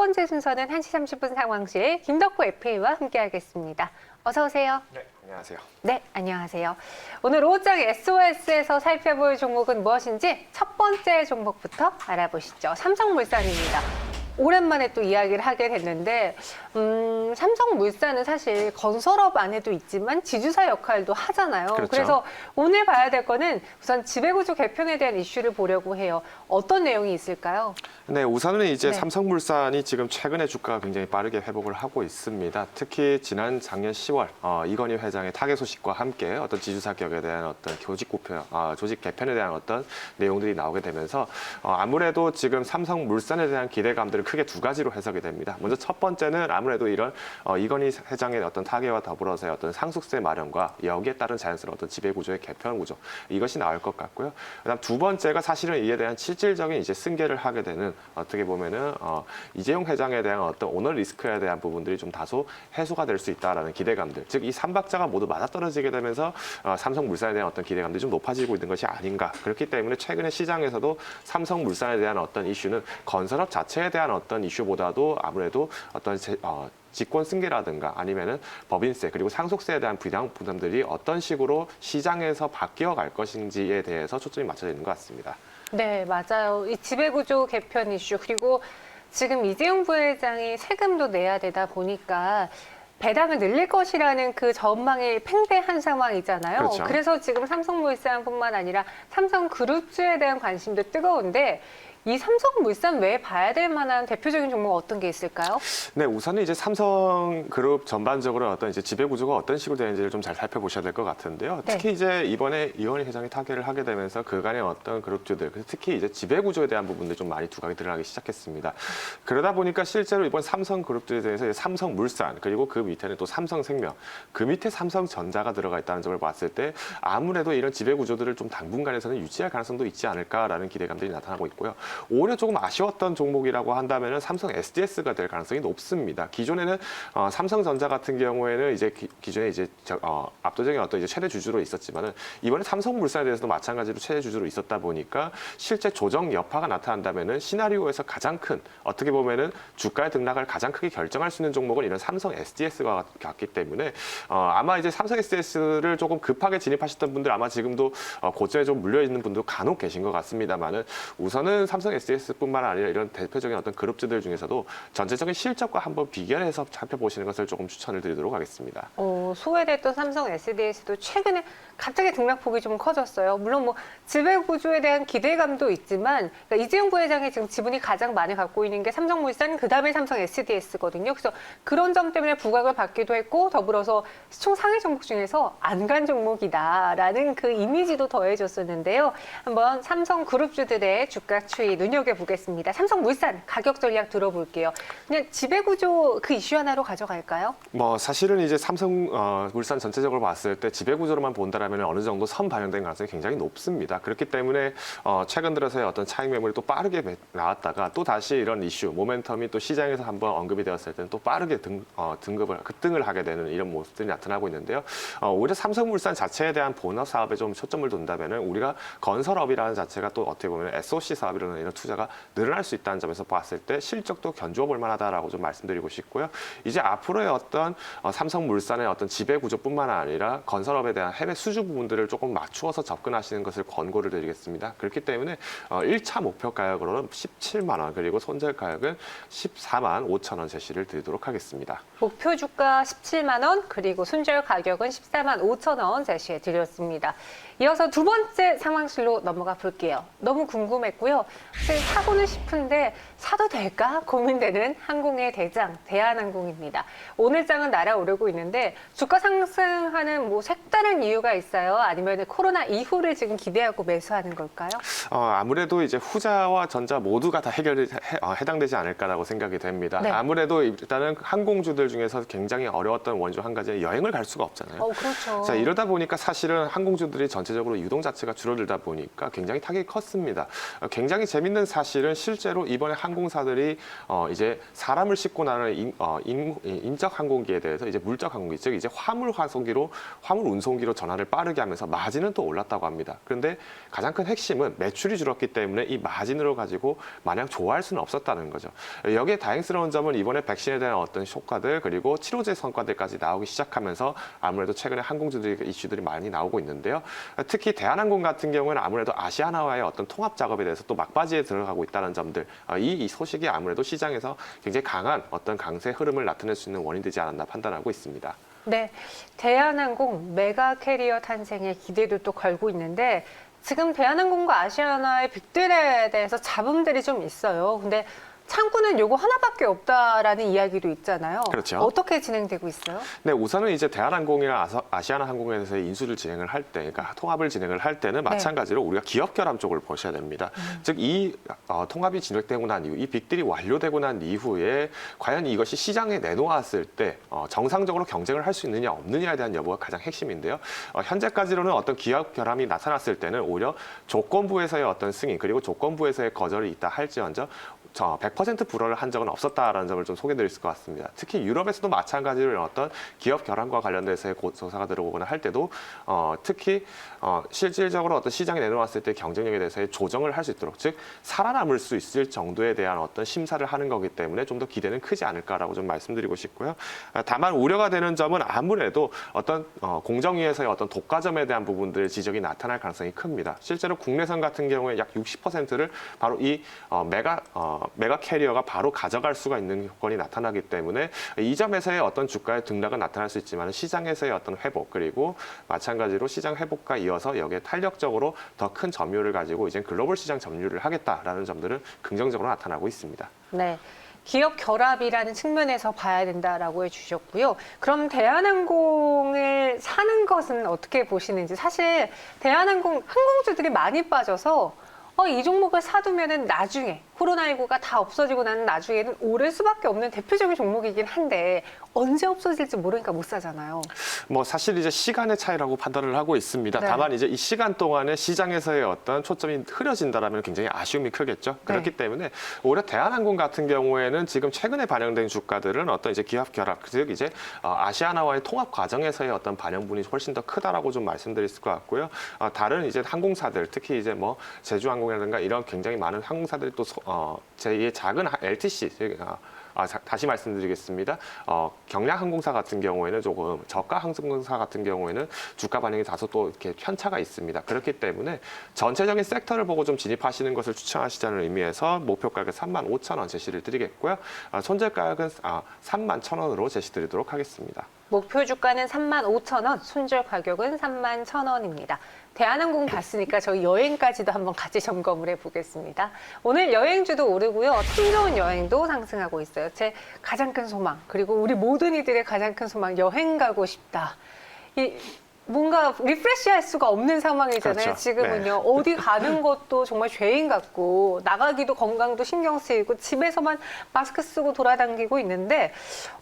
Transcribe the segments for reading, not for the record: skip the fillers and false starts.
번째 순서는 1시 30분 상황실 김덕호 FA와 함께하겠습니다. 어서 오세요. 네, 안녕하세요. 네, 안녕하세요. 오늘 오후장 SOS에서 살펴볼 종목은 무엇인지 첫 번째 종목부터 알아보시죠. 삼성물산입니다. 오랜만에 또 이야기를 하게 됐는데 삼성물산은 사실 건설업 안에도 있지만 지주사 역할도 하잖아요. 그렇죠. 그래서 오늘 봐야 될 거는 우선 지배구조 개편에 대한 이슈를 보려고 해요. 어떤 내용이 있을까요? 네, 우선은 이제 네. 삼성물산이 지금 최근에 주가가 굉장히 빠르게 회복을 하고 있습니다. 특히 지난 작년 10월 이건희 회장의 타계 소식과 함께 어떤 지주사 격에 대한 어떤 조직 개편에 대한 어떤 내용들이 나오게 되면서 아무래도 지금 삼성물산에 대한 기대감들은 크게 두 가지로 해석이 됩니다. 먼저 첫 번째는 아무래도 이런 이건희 회장의 어떤 타계와 더불어서의 어떤 상속세 마련과 여기에 따른 자연스러운 어떤 지배구조의 개편 구조 이것이 나올 것 같고요. 그다음 두 번째가 사실은 이에 대한 실질적인 이제 승계를 하게 되는 어떻게 보면은 이재용 회장에 대한 어떤 오너 리스크에 대한 부분들이 좀 다소 해소가 될 수 있다라는 기대감들, 즉 이 삼박자가 모두 맞아떨어지게 되면서 삼성물산에 대한 어떤 기대감들이 좀 높아지고 있는 것이 아닌가. 그렇기 때문에 최근에 시장에서도 삼성물산에 대한 어떤 이슈는 건설업 자체에 대한 어떤 이슈보다도 아무래도 어떤 직권 승계라든가 아니면은 법인세 그리고 상속세에 대한 부양 부담들이 어떤 식으로 시장에서 바뀌어 갈 것인지에 대해서 초점이 맞춰져 있는 것 같습니다. 네, 맞아요. 이 지배구조 개편 이슈 그리고 지금 이재용 부회장이 세금도 내야 되다 보니까 배당을 늘릴 것이라는 그 전망이 팽배한 상황이잖아요. 그렇죠. 그래서 지금 삼성물산뿐만 아니라 삼성그룹주에 대한 관심도 뜨거운데 이 삼성물산 외에 봐야 될 만한 대표적인 종목 어떤 게 있을까요? 네, 우선은 이제 삼성그룹 전반적으로 어떤 이제 지배 구조가 어떤 식으로 되는지를 좀 잘 살펴보셔야 될 것 같은데요. 네. 특히 이제 이번에 이건희 회장이 타계를 하게 되면서 그간의 어떤 그룹주들, 특히 이제 지배 구조에 대한 부분들 좀 많이 두각이 드러나기 시작했습니다. 그러다 보니까 실제로 이번 삼성그룹주에 대해서 삼성물산 그리고 그 밑에는 또 삼성생명, 그 밑에 삼성전자가 들어가 있다는 점을 봤을 때 아무래도 이런 지배 구조들을 좀 당분간에서는 유지할 가능성도 있지 않을까라는 기대감들이 나타나고 있고요. 오히려 조금 아쉬웠던 종목이라고 한다면 삼성 SDS가 될 가능성이 높습니다. 기존에는 삼성전자 같은 경우에는 이제 기존에 이제 압도적인 어떤 이제 최대 주주로 있었지만은 이번에 삼성물산에 대해서도 마찬가지로 최대 주주로 있었다 보니까 실제 조정 여파가 나타난다면은 시나리오에서 가장 큰 어떻게 보면은 주가의 등락을 가장 크게 결정할 수 있는 종목은 이런 삼성 SDS가 같기 때문에 아마 이제 삼성 SDS를 조금 급하게 진입하셨던 분들 아마 지금도 고점에 좀 물려 있는 분도 간혹 계신 것 같습니다만은 우선은 삼성 SDS뿐만 아니라 이런 대표적인 어떤 그룹주들 중에서도 전체적인 실적과 한번 비교해서 살펴보시는 것을 조금 추천을 드리도록 하겠습니다. 소외됐던 삼성 SDS도 최근에 갑자기 등락폭이 좀 커졌어요. 물론 뭐 지배구조에 대한 기대감도 있지만 그러니까 이재용 부회장이 지금 지분이 가장 많이 갖고 있는 게 삼성물산 그다음에 삼성 SDS거든요. 그래서 그런 점 때문에 부각을 받기도 했고 더불어서 시총 상위 종목 중에서 안 간 종목이다라는 그 이미지도 더해졌었는데요. 한번 삼성그룹주들의 주가 추이 눈여겨보겠습니다. 삼성물산 가격 전략 들어볼게요. 그냥 지배구조 그 이슈 하나로 가져갈까요? 뭐 사실은 이제 삼성물산 전체적으로 봤을 때 지배구조로만 본다라면 어느 정도 선반영된 가능성이 굉장히 높습니다. 그렇기 때문에 최근 들어서의 어떤 차익 매물이 또 빠르게 나왔다가 또 다시 이런 이슈, 모멘텀이 또 시장에서 한번 언급이 되었을 때는 또 빠르게 급등을 하게 되는 이런 모습들이 나타나고 있는데요. 오히려 삼성물산 자체에 대한 본업 사업에 좀 초점을 둔다면은 우리가 건설업이라는 자체가 또 어떻게 보면 SOC 사업이라는 이런 투자가 늘어날 수 있다는 점에서 봤을 때 실적도 견주어 볼 만하다라고 좀 말씀드리고 싶고요. 이제 앞으로의 어떤 삼성물산의 어떤 지배 구조뿐만 아니라 건설업에 대한 해외 수주 부분들을 조금 맞추어서 접근하시는 것을 권고를 드리겠습니다. 그렇기 때문에 1차 목표 가격으로는 17만 원 그리고 손절 가격은 14만 5천 원 제시를 드리도록 하겠습니다. 목표 주가 17만 원 그리고 손절 가격은 14만 5천 원 제시해 드렸습니다. 이어서 두 번째 상황실로 넘어가 볼게요. 너무 궁금했고요. 사실 사고는 싶은데 사도 될까 고민되는 항공의 대장 대한항공입니다. 오늘 장은 날아오르고 있는데 주가 상승하는 뭐 색다른 이유가 있어요? 아니면 코로나 이후를 지금 기대하고 매수하는 걸까요? 아무래도 이제 후자와 전자 모두가 다 해당되지 않을까라고 생각이 됩니다. 네. 아무래도 일단은 항공주들 중에서 굉장히 어려웠던 원조 한 가지는 여행을 갈 수가 없잖아요. 그렇죠. 자, 이러다 보니까 사실은 항공주들이 전체 전체적으로 유동 자체가 줄어들다 보니까 굉장히 타격이 컸습니다. 굉장히 재밌는 사실은 실제로 이번에 항공사들이 이제 사람을 싣고 나가는 인적 항공기에 대해서 이제 물적 항공기, 즉 이제 화물 운송기로 전환을 빠르게 하면서 마진은 또 올랐다고 합니다. 그런데 가장 큰 핵심은 매출이 줄었기 때문에 이 마진으로 가지고 마냥 좋아할 수는 없었다는 거죠. 여기에 다행스러운 점은 이번에 백신에 대한 어떤 효과들 그리고 치료제 성과들까지 나오기 시작하면서 아무래도 최근에 항공주들의 이슈들이 많이 나오고 있는데요. 특히 대한항공 같은 경우는 아무래도 아시아나와의 어떤 통합 작업에 대해서 또 막바지에 들어가고 있다는 점들, 이 소식이 아무래도 시장에서 굉장히 강한 어떤 강세 흐름을 나타낼 수 있는 원인이 되지 않았나 판단하고 있습니다. 네, 대한항공 메가 캐리어 탄생에 기대도 또 걸고 있는데 지금 대한항공과 아시아나의 빅딜에 대해서 잡음들이 좀 있어요. 근데 창구는 요거 하나밖에 없다라는 이야기도 있잖아요. 그렇죠. 어떻게 진행되고 있어요? 네, 우선은 이제 대한항공이나 아시아나 항공에서 인수를 진행을 할 때, 그러니까 통합을 진행을 할 때는 마찬가지로 우리가 기업 결합 쪽을 보셔야 됩니다. 즉, 이 통합이 진행되고 난 이후, 이 빅딜이 완료되고 난 이후에 과연 이것이 시장에 내놓았을 때 정상적으로 경쟁을 할 수 있느냐 없느냐에 대한 여부가 가장 핵심인데요. 현재까지로는 어떤 기업 결합이 나타났을 때는 오히려 조건부에서의 어떤 승인 그리고 조건부에서의 거절이 있다 할지언정 100% 불허를 한 적은 없었다라는 점을 좀 소개드릴 수 있을 것 같습니다. 특히 유럽에서도 마찬가지로 어떤 기업 결함과 관련돼서의 조사가 들어오거나 할 때도 특히 실질적으로 어떤 시장에 내놓았을 때 경쟁력에 대해서의 조정을 할 수 있도록 즉 살아남을 수 있을 정도에 대한 어떤 심사를 하는 거기 때문에 좀 더 기대는 크지 않을까라고 좀 말씀드리고 싶고요. 다만 우려가 되는 점은 아무래도 어떤 공정위에서의 어떤 독과점에 대한 부분들의 지적이 나타날 가능성이 큽니다. 실제로 국내선 같은 경우에 약 60%를 바로 이 메가 캐리어가 바로 가져갈 수가 있는 조건이 나타나기 때문에 이 점에서의 어떤 주가의 등락은 나타날 수 있지만 시장에서의 어떤 회복 그리고 마찬가지로 시장 회복과 이어서 여기에 탄력적으로 더 큰 점유율을 가지고 이제 글로벌 시장 점유를 하겠다라는 점들은 긍정적으로 나타나고 있습니다. 네. 기업 결합이라는 측면에서 봐야 된다라고 해주셨고요. 그럼 대한항공을 사는 것은 어떻게 보시는지. 사실 대한항공 항공주들이 많이 빠져서 이 종목을 사두면은 나중에 코로나19가 다 없어지고 나는 나중에는 오를 수밖에 없는 대표적인 종목이긴 한데 언제 없어질지 모르니까 못 사잖아요. 뭐 사실 이제 시간의 차이라고 판단을 하고 있습니다. 네. 다만 이제 이 시간 동안에 시장에서의 어떤 초점이 흐려진다라면 굉장히 아쉬움이 크겠죠. 그렇기 때문에 올해 대한항공 같은 경우에는 지금 최근에 반영된 주가들은 어떤 이제 기업 결합, 즉 이제 아시아나와의 통합 과정에서의 어떤 반영분이 훨씬 더 크다라고 좀 말씀드릴 수 있을 것 같고요. 다른 이제 항공사들, 특히 이제 뭐 제주항공이라든가 이런 굉장히 많은 항공사들이 또 제2의 작은 LTC, 다시 말씀드리겠습니다. 경량항공사 같은 경우에는 조금 저가 항공사 같은 경우에는 주가 반영이 다소 또 이렇게 편차가 있습니다. 그렇기 때문에 전체적인 섹터를 보고 좀 진입하시는 것을 추천하시자는 의미에서 목표 가격 35,000원 제시를 드리겠고요. 손절 가격은 31,000원으로 제시드리도록 하겠습니다. 목표 주가는 35,000원, 손절 가격은 31,000원입니다. 대한항공 봤으니까 저희 여행까지도 한번 같이 점검을 해보겠습니다. 오늘 여행주도 오르고요. 참 좋은 여행도 상승하고 있어요. 제 가장 큰 소망, 그리고 우리 모든 이들의 가장 큰 소망, 여행 가고 싶다. 뭔가 리프레시할 수가 없는 상황이잖아요. 그렇죠. 지금은요. 네. 어디 가는 것도 정말 죄인 같고 나가기도 건강도 신경 쓰이고 집에서만 마스크 쓰고 돌아다니고 있는데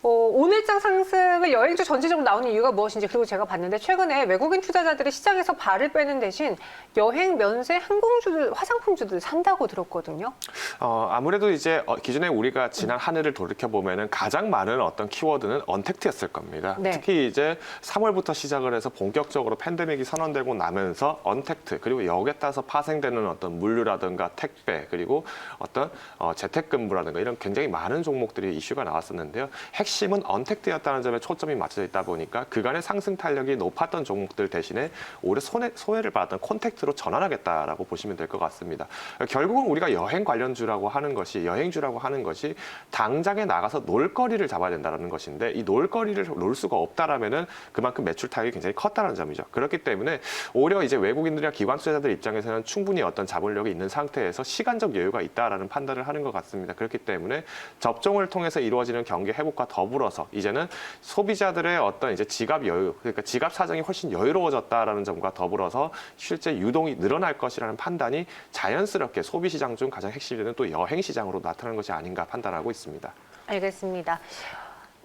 오늘장 상승을 여행주 전체적으로 나오는 이유가 무엇인지 그리고 제가 봤는데 최근에 외국인 투자자들이 시장에서 발을 빼는 대신 여행, 면세, 항공주들, 화장품주들 산다고 들었거든요. 아무래도 이제 기존에 우리가 지난 한 해를 돌이켜보면은 가장 많은 어떤 키워드는 언택트였을 겁니다. 네. 특히 이제 3월부터 시작을 해서 본격적으로 팬데믹이 선언되고 나면서 언택트 그리고 여기에 따라서 파생되는 어떤 물류라든가 택배 그리고 어떤 재택근무라든가 이런 굉장히 많은 종목들이 이슈가 나왔었는데요. 핵심은 언택트였다는 점에 초점이 맞춰져 있다 보니까 그간의 상승 탄력이 높았던 종목들 대신에 올해 소외를 받았던 콘택트로 전환하겠다라고 보시면 될 것 같습니다. 결국은 우리가 여행주라고 하는 것이 당장에 나가서 놀거리를 잡아야 된다는 것인데 이 놀거리를 놀 수가 없다라면은 그만큼 매출 타격이 굉장히 컸다는 점이죠. 그렇기 때문에 오히려 이제 외국인들이나 기관 투자자들 입장에서는 충분히 어떤 자본력이 있는 상태에서 시간적 여유가 있다라는 판단을 하는 것 같습니다. 그렇기 때문에 접종을 통해서 이루어지는 경기 회복과 더불어서 이제는 소비자들의 어떤 이제 지갑 여유, 그러니까 지갑 사정이 훨씬 여유로워졌다라는 점과 더불어서 실제 유동이 늘어날 것이라는 판단이 자연스럽게 소비 시장 중 가장 핵심이 되는 또 여행 시장으로 나타나는 것이 아닌가 판단하고 있습니다. 알겠습니다.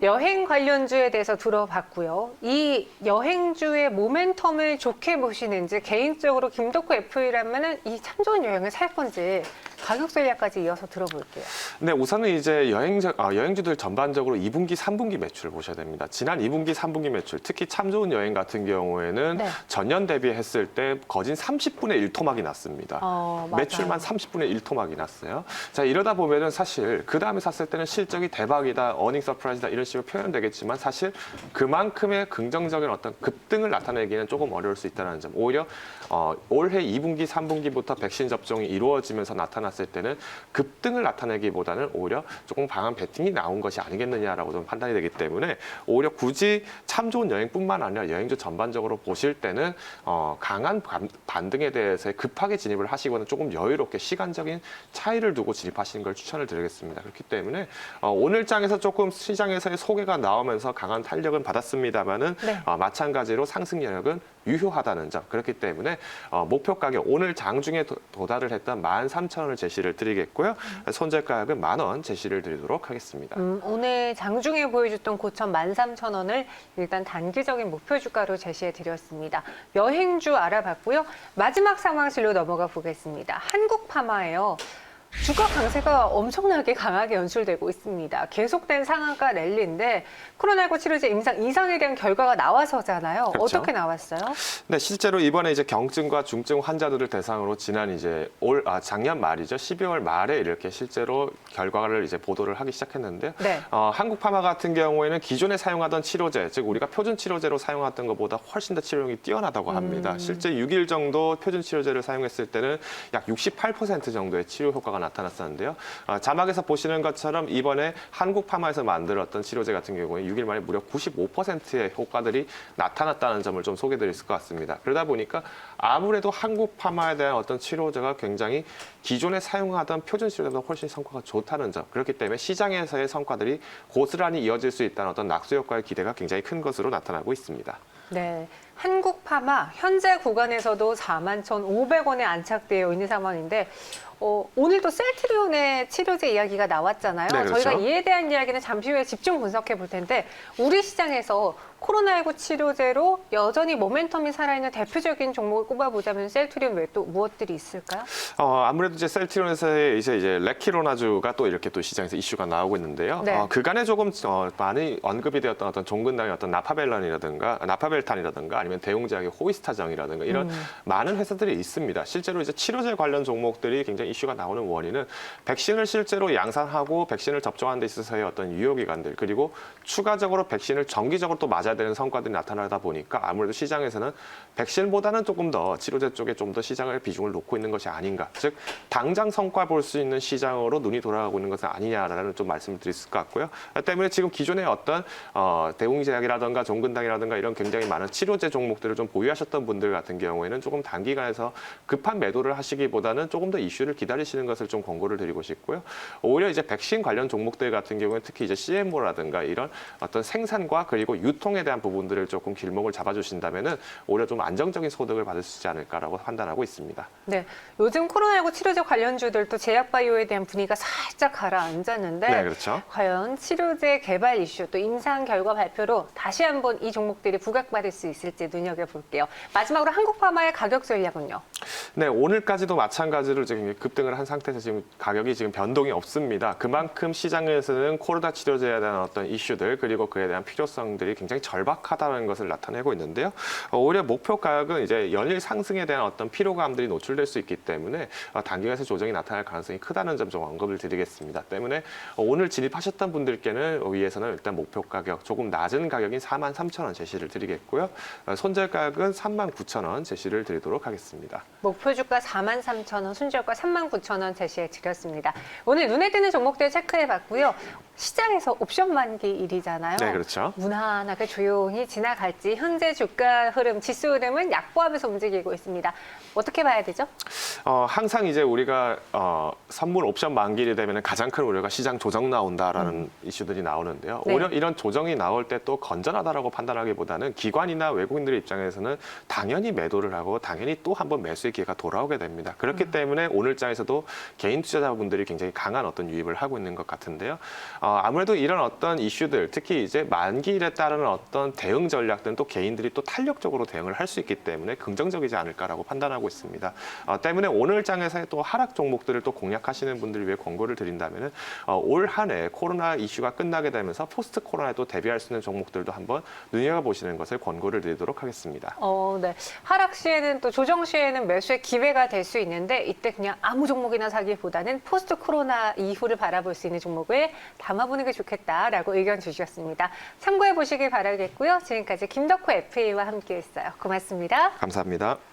여행 관련주에 대해서 들어봤고요. 이 여행주의 모멘텀을 좋게 보시는지 개인적으로 김덕호 FA라면은 이 참 좋은 여행을 살 건지 가격 전략까지 이어서 들어볼게요. 네, 우선은 이제 여행주들 전반적으로 2분기, 3분기 매출을 보셔야 됩니다. 지난 2분기, 3분기 매출, 특히 참 좋은 여행 같은 경우에는 네. 전년 대비했을 때 거진 30분의 1 토막이 났습니다. 맞아요. 매출만 30분의 1 토막이 났어요. 자, 이러다 보면은 사실 그 다음에 샀을 때는 실적이 대박이다, 어닝 서프라이즈다 이런 식으로 표현되겠지만 사실 그만큼의 긍정적인 어떤 급등을 나타내기는 조금 어려울 수 있다는 점. 오히려 올해 2분기, 3분기부터 백신 접종이 이루어지면서 나타났을 때는 급등을 나타내기보다는 오히려 조금 강한 베팅이 나온 것이 아니겠느냐라고 좀 판단이 되기 때문에 오히려 굳이 참 좋은 여행뿐만 아니라 여행주 전반적으로 보실 때는 강한 반등에 대해서 급하게 진입을 하시거나 조금 여유롭게 시간적인 차이를 두고 진입하시는 걸 추천을 드리겠습니다. 그렇기 때문에 오늘 장에서 조금 시장에서의 소개가 나오면서 강한 탄력은 받았습니다만은 네. 마찬가지로 상승 여력은 유효하다는 점. 그렇기 때문에 목표 가격 오늘 장중에 도달을 했던 13,000원을 제시를 드리겠고요. 손절 가격은 10,000원 제시를 드리도록 하겠습니다. 오늘 장중에 보여줬던 고점 13,000원을 일단 단기적인 목표 주가로 제시해 드렸습니다. 여행주 알아봤고요. 마지막 상황실로 넘어가 보겠습니다. 한국파마예요. 주가 강세가 엄청나게 강하게 연출되고 있습니다. 계속된 상한가 랠리인데 코로나19 치료제 임상 이상에 대한 결과가 나와서잖아요. 그렇죠. 어떻게 나왔어요? 네, 실제로 이번에 이제 경증과 중증 환자들을 대상으로 지난 이제 작년 말이죠. 12월 말에 이렇게 실제로 결과를 이제 보도를 하기 시작했는데요. 네. 한국파마 같은 경우에는 기존에 사용하던 치료제, 즉 우리가 표준 치료제로 사용했던 것보다 훨씬 더 치료력이 뛰어나다고 합니다. 실제 6일 정도 표준 치료제를 사용했을 때는 약 68% 정도의 치료 효과가 나타났었는데요. 자막에서 보시는 것처럼 이번에 한국파마에서 만들었던 치료제 같은 경우에 6일 만에 무려 95%의 효과들이 나타났다는 점을 좀 소개드릴 것 같습니다. 그러다 보니까 아무래도 한국파마에 대한 어떤 치료제가 굉장히 기존에 사용하던 표준 치료제보다 훨씬 성과가 좋다는 점. 그렇기 때문에 시장에서의 성과들이 고스란히 이어질 수 있다는 어떤 낙수 효과의 기대가 굉장히 큰 것으로 나타나고 있습니다. 네. 한국파마 현재 구간에서도 41,500원에 안착되어 있는 상황인데 오늘도 셀트리온의 치료제 이야기가 나왔잖아요. 네, 그렇죠. 저희가 이에 대한 이야기는 잠시 후에 집중 분석해 볼 텐데 우리 시장에서 코로나19 치료제로 여전히 모멘텀이 살아있는 대표적인 종목을 꼽아보자면 셀트리온 외에 또 무엇들이 있을까요? 아무래도 이제 셀트리온에서의 이제 레키로나주가 또 이렇게 또 시장에서 이슈가 나오고 있는데요. 네. 그간에 조금 많이 언급이 되었던 어떤 종근당의 어떤 나파벨탄이라든가 아니면 대웅제약의 호이스타정이라든가 이런 많은 회사들이 있습니다. 실제로 이제 치료제 관련 종목들이 굉장히 이슈가 나오는 원인은 백신을 실제로 양산하고 백신을 접종하는 데 있어서의 어떤 유효기간들 그리고 추가적으로 백신을 정기적으로 또 맞아야 되는 성과들이 나타나다 보니까 아무래도 시장에서는 백신보다는 조금 더 치료제 쪽에 좀 더 시장을 비중을 놓고 있는 것이 아닌가. 즉 당장 성과 볼 수 있는 시장으로 눈이 돌아가고 있는 것은 아니냐라는 좀 말씀을 드릴 수 있을 것 같고요. 때문에 지금 기존의 어떤 대웅제약이라든가 종근당이라든가 이런 굉장히 많은 치료제 종목들을 좀 보유하셨던 분들 같은 경우에는 조금 단기간에서 급한 매도를 하시기보다는 조금 더 이슈를 기다리시는 것을 좀 권고를 드리고 싶고요. 오히려 이제 백신 관련 종목들 같은 경우에 특히 이제 CMO라든가 이런 어떤 생산과 그리고 유통에 대한 부분들을 조금 길목을 잡아주신다면은 오히려 좀 안정적인 소득을 받을 수 있지 않을까라고 판단하고 있습니다. 네, 요즘 코로나19 치료제 관련주들도 제약바이오에 대한 분위기가 살짝 가라앉았는데 네, 그렇죠. 과연 치료제 개발 이슈 또 임상 결과 발표로 다시 한번 이 종목들이 부각받을 수 있을지 눈여겨볼게요. 마지막으로 한국파마의 가격 전략은요? 네, 오늘까지도 마찬가지로 지금 급등을 한 상태에서 지금 가격이 지금 변동이 없습니다. 그만큼 시장에서는 코로나 치료제에 대한 어떤 이슈들 그리고 그에 대한 필요성들이 굉장히 절박하다는 것을 나타내고 있는데요. 오히려 목표 가격은 이제 연일 상승에 대한 어떤 피로감들이 노출될 수 있기 때문에 단기간에서 조정이 나타날 가능성이 크다는 점 좀 언급을 드리겠습니다. 때문에 오늘 진입하셨던 분들께는 위에서는 일단 목표 가격 조금 낮은 가격인 43,000원 제시를 드리겠고요. 손절 가격은 39,000원 제시를 드리도록 하겠습니다. 목표 주가 43,000원, 순저가 39,000원 제시해 드렸습니다. 오늘 눈에 띄는 종목들 체크해 봤고요. 시장에서 옵션 만기일이잖아요. 네, 그렇죠. 무난하게 조용히 지나갈지 현재 주가 흐름, 지수 흐름은 약보합에서 움직이고 있습니다. 어떻게 봐야 되죠? 항상 이제 우리가 선물 옵션 만기일이 되면 가장 큰 우려가 시장 조정 나온다라는 이슈들이 나오는데요. 네. 오히려 이런 조정이 나올 때 또 건전하다라고 판단하기보다는 기관이나 외국인 투자자분들의 입장에서는 당연히 매도를 하고 당연히 또 한 번 매수의 기회가 돌아오게 됩니다. 그렇기 때문에 오늘 장에서도 개인 투자자분들이 굉장히 강한 어떤 유입을 하고 있는 것 같은데요. 아무래도 이런 어떤 이슈들, 특히 이제 만기일에 따르는 어떤 대응 전략들은 또 개인들이 또 탄력적으로 대응을 할 수 있기 때문에 긍정적이지 않을까라고 판단하고 있습니다. 때문에 오늘 장에서의 또 하락 종목들을 또 공략하시는 분들을 위해 권고를 드린다면은 올 한 해 코로나 이슈가 끝나게 되면서 포스트 코로나에 또 대비할 수 있는 종목들도 한번 눈여겨보시는 것을 권고를 드리도록 하겠습니다. 네. 하락 시에는 또 조정 시에는 매수의 기회가 될 수 있는데 이때 그냥 아무 종목이나 사기보다는 포스트 코로나 이후를 바라볼 수 있는 종목을 담아보는 게 좋겠다라고 의견 주셨습니다. 참고해 보시길 바라겠고요. 지금까지 김덕호 FA와 함께했어요. 고맙습니다. 감사합니다.